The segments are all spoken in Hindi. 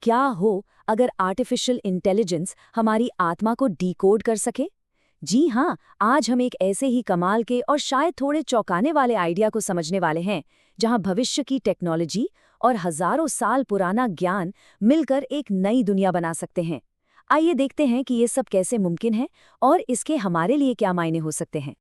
क्या हो अगर आर्टिफिशियल इंटेलिजेंस हमारी आत्मा को डिकोड कर सके? जी हाँ, आज हम एक ऐसे ही कमाल के और शायद थोड़े चौंकाने वाले आइडिया को समझने वाले हैं, जहां भविष्य की टेक्नोलॉजी और हजारों साल पुराना ज्ञान मिलकर एक नई दुनिया बना सकते हैं। आइए देखते हैं कि ये सब कैसे मुमकिन है और इसके हमारे लिए क्या मायने हो सकते हैं।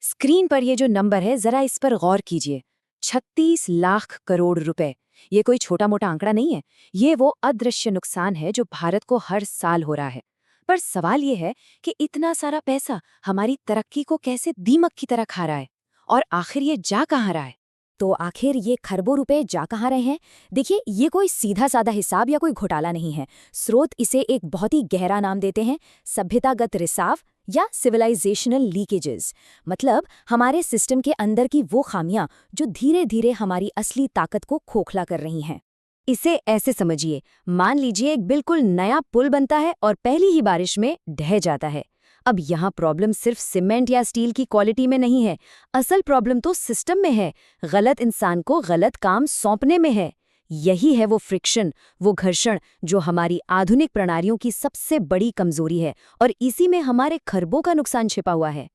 स्क्रीन पर ये जो नंबर है, जरा इस पर गौर कीजिए। 36 लाख करोड़ रुपए। ये कोई छोटा मोटा आंकड़ा नहीं है। ये वो अदृश्य नुकसान है जो भारत को हर साल हो रहा है। पर सवाल ये है कि इतना सारा पैसा हमारी तरक्की को कैसे दीमक की तरह खा रहा है, और आखिर ये जा कहाँ रहा है? तो आखिर ये खरबों रुपए जा कहाँ रहे हैं? देखिए, ये कोई सीधा साधा हिसाब या कोई घोटाला नहीं है। स्रोत इसे एक बहुत ही गहरा नाम देते हैं, सभ्यतागत रिसाव या सिविलाइजेशनल लीकेजेस। मतलब हमारे सिस्टम के अंदर की वो खामियां जो धीरे धीरे हमारी असली ताकत को खोखला कर रही हैं। इसे ऐसे समझिए, मान लीजिए एक बिल्कुल नया पुल बनता है और पहली ही बारिश में ढह जाता है। अब यहाँ प्रॉब्लम सिर्फ सीमेंट या स्टील की क्वालिटी में नहीं है, असल प्रॉब्लम तो सिस्टम में है, गलत इंसान को गलत काम सौंपने में है। यही है वो फ्रिक्शन, वो घर्षण जो हमारी आधुनिक प्रणालियों की सबसे बड़ी कमजोरी है, और इसी में हमारे खरबों का नुकसान छिपा हुआ है।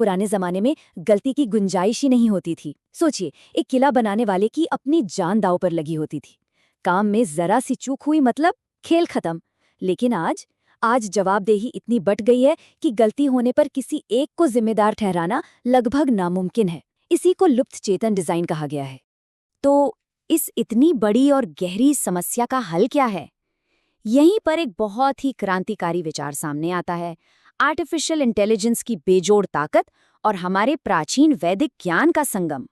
पुराने जमाने में गलती की गुंजाइश ही नहीं होती थी। सोचिए, एक किला बनाने वाले की अपनी जान दांव पर लगी होती थी। काम में जरा सी चूक हुई मतलब खेल खत्म। लेकिन आज जवाबदेही इतनी बट गई है कि गलती होने पर किसी एक को जिम्मेदार ठहराना लगभग नामुमकिन है। इसी को लुप्त चेतन डिजाइन कहा गया है। तो इस इतनी बड़ी और गहरी समस्या का हल क्या है? यहीं पर एक बहुत ही क्रांतिकारी विचार सामने आता है, आर्टिफिशियल इंटेलिजेंस की बेजोड़ ताकत और हमारे प्राचीन वैदिक ज्ञान का संगम।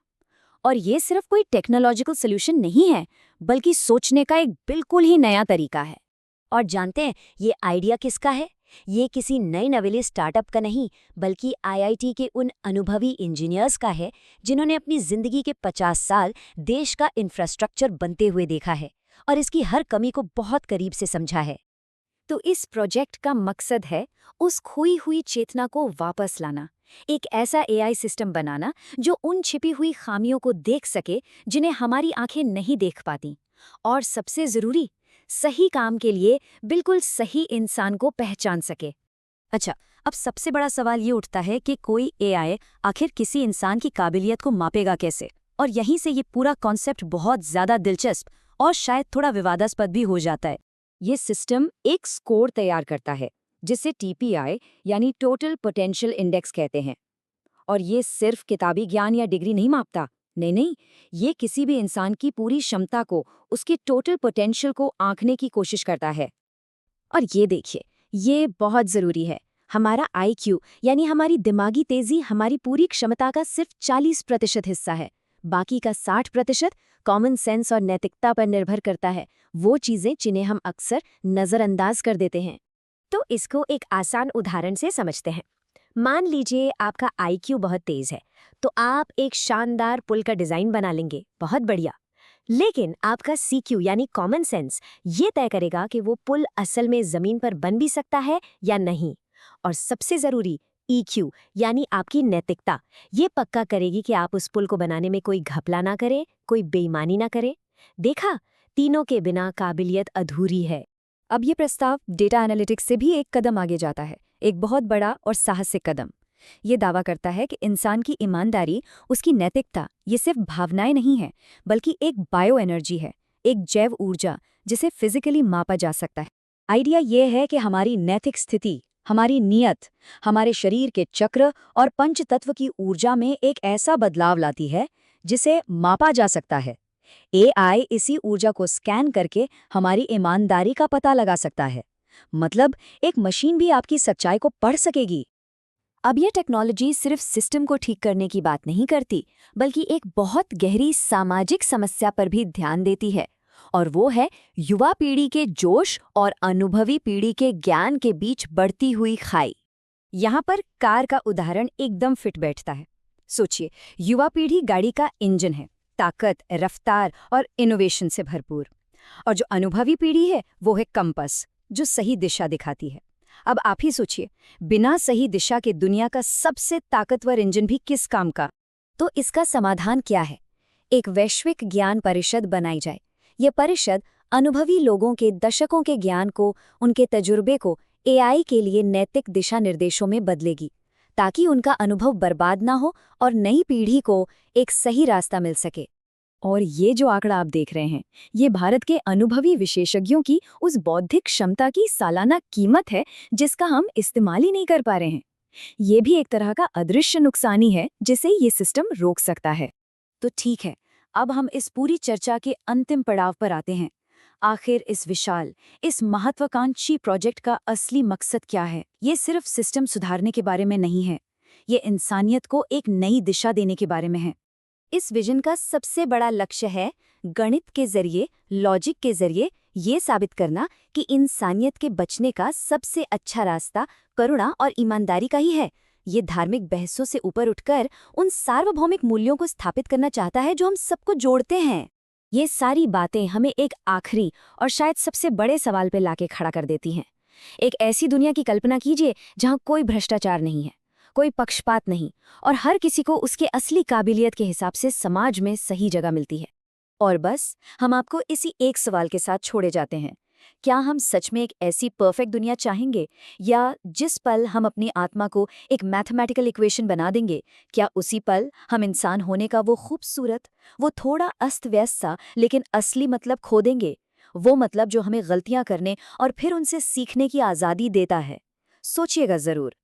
और ये सिर्फ कोई टेक्नोलॉजिकल सॉल्यूशन नहीं है, बल्कि सोचने का एक बिल्कुल ही नया तरीका है। और जानते हैं ये आइडिया किसका है? ये किसी नई नवेली स्टार्टअप का नहीं, बल्कि आईआईटी के उन अनुभवी इंजीनियर्स का है, जिन्होंने अपनी जिंदगी के 50 साल देश का इंफ्रास्ट्रक्चर बनते हुए देखा है और इसकी हर कमी को बहुत करीब से समझा है। तो इस प्रोजेक्ट का मकसद है उस खोई हुई चेतना को वापस लाना, एक ऐसा एआई सिस्टम बनाना जो उन छिपी हुई खामियों को देख सके जिन्हें हमारी आंखें नहीं देख पाती, और सबसे जरूरी, सही काम के लिए बिल्कुल सही इंसान को पहचान सके। अच्छा, अब सबसे बड़ा सवाल ये उठता है कि कोई एआई आखिर किसी इंसान की काबिलियत को मापेगा कैसे? और यहीं से ये पूरा कॉन्सेप्ट बहुत ज्यादा दिलचस्प और शायद थोड़ा विवादास्पद भी हो जाता है। ये सिस्टम एक स्कोर तैयार करता है, जिसे टीपीआई यानी टोटल पोटेंशियल इंडेक्स कहते हैं। और ये सिर्फ किताबी ज्ञान या डिग्री नहीं मापता। नहीं, ये किसी भी इंसान की पूरी क्षमता को, उसके टोटल पोटेंशियल को आंकने की कोशिश करता है। और ये देखिए, ये बहुत जरूरी है। हमारा आईक्यू यानी हमारी दिमागी तेजी हमारी पूरी क्षमता का सिर्फ 40% हिस्सा है। बाकी का 60% कॉमन सेंस और नैतिकता पर निर्भर करता है, वो चीजें जिन्हें हम अक्सर नजरअंदाज कर देते हैं। तो इसको एक आसान उदाहरण से समझते हैं। मान लीजिए आपका आईक्यू बहुत तेज है, तो आप एक शानदार पुल का डिजाइन बना लेंगे, बहुत बढ़िया। लेकिन आपका सीक्यू यानी कॉमन सेंस ये तय करेगा कि वो पुल असल में जमीन पर बन भी सकता है या नहीं। और सबसे जरूरी, ईक्यू यानी आपकी नैतिकता, ये पक्का करेगी कि आप उस पुल को बनाने में कोई घपला ना करें, कोई बेईमानी ना करें। देखा, तीनों के बिना काबिलियत अधूरी है। अब ये प्रस्ताव डेटा एनालिटिक्स से भी एक कदम आगे जाता है, एक बहुत बड़ा और साहसिक कदम। ये दावा करता है कि इंसान की ईमानदारी, उसकी नैतिकता, ये सिर्फ भावनाएं नहीं है, बल्कि एक बायो एनर्जी है, एक जैव ऊर्जा जिसे फिजिकली मापा जा सकता है। आइडिया ये है कि हमारी नैतिक स्थिति, हमारी नीयत, हमारे शरीर के चक्र और पंचतत्व की ऊर्जा में एक ऐसा बदलाव लाती है जिसे मापा जा सकता है। एआई इसी ऊर्जा को स्कैन करके हमारी ईमानदारी का पता लगा सकता है। मतलब एक मशीन भी आपकी सच्चाई को पढ़ सकेगी। अब यह टेक्नोलॉजी सिर्फ सिस्टम को ठीक करने की बात नहीं करती, बल्कि एक बहुत गहरी सामाजिक समस्या पर भी ध्यान देती है, और वो है युवा पीढ़ी के जोश और अनुभवी पीढ़ी के ज्ञान के बीच बढ़ती हुई खाई। यहाँ पर कार का उदाहरण एकदम फिट बैठता है। सोचिए, युवा पीढ़ी गाड़ी का इंजन है, ताकत, रफ्तार और इनोवेशन से भरपूर। और जो अनुभवी पीढ़ी है वो है कंपास, जो सही दिशा दिखाती है। अब आप ही सोचिए, बिना सही दिशा के दुनिया का सबसे ताकतवर इंजन भी किस काम का? तो इसका समाधान क्या है? एक वैश्विक ज्ञान परिषद बनाई जाए। यह परिषद अनुभवी लोगों के दशकों के ज्ञान को, उनके तजुर्बे को एआई के लिए नैतिक दिशा निर्देशों में बदलेगी, ताकि उनका अनुभव बर्बाद ना हो और नई पीढ़ी को एक सही रास्ता मिल सके। और ये जो आंकड़ा आप देख रहे हैं, ये भारत के अनुभवी विशेषज्ञों की उस बौद्धिक क्षमता की सालाना कीमत है जिसका हम इस्तेमाल ही नहीं कर पा रहे हैं। ये भी एक तरह का अदृश्य नुकसानी है जिसे ये सिस्टम रोक सकता है। तो ठीक है, अब हम इस पूरी चर्चा के अंतिम पड़ाव पर आते हैं। आखिर इस विशाल, इस महत्वाकांक्षी प्रोजेक्ट का असली मकसद क्या है? ये सिर्फ सिस्टम सुधारने के बारे में नहीं है, ये इंसानियत को एक नई दिशा देने के बारे में है। इस विजन का सबसे बड़ा लक्ष्य है गणित के जरिए, लॉजिक के जरिए ये साबित करना कि इंसानियत के बचने का सबसे अच्छा रास्ता करुणा और ईमानदारी का ही है। ये धार्मिक बहसों से ऊपर उठकर उन सार्वभौमिक मूल्यों को स्थापित करना चाहता है जो हम सबको जोड़ते हैं। ये सारी बातें हमें एक आखिरी और शायद सबसे बड़े सवाल पर लाके खड़ा कर देती हैं। एक ऐसी दुनिया की कल्पना कीजिए जहाँ कोई भ्रष्टाचार नहीं है, कोई पक्षपात नहीं, और हर किसी को उसके असली काबिलियत के हिसाब से समाज में सही जगह मिलती है। और बस हम आपको इसी एक सवाल के साथ छोड़े जाते हैं, क्या हम सच में एक ऐसी परफेक्ट दुनिया चाहेंगे, या जिस पल हम अपनी आत्मा को एक मैथमेटिकल इक्वेशन बना देंगे, क्या उसी पल हम इंसान होने का वो खूबसूरत, वो थोड़ा अस्त व्यस्त सा लेकिन असली मतलब खो देंगे, वो मतलब जो हमें गलतियां करने और फिर उनसे सीखने की आज़ादी देता है? सोचिएगा ज़रूर।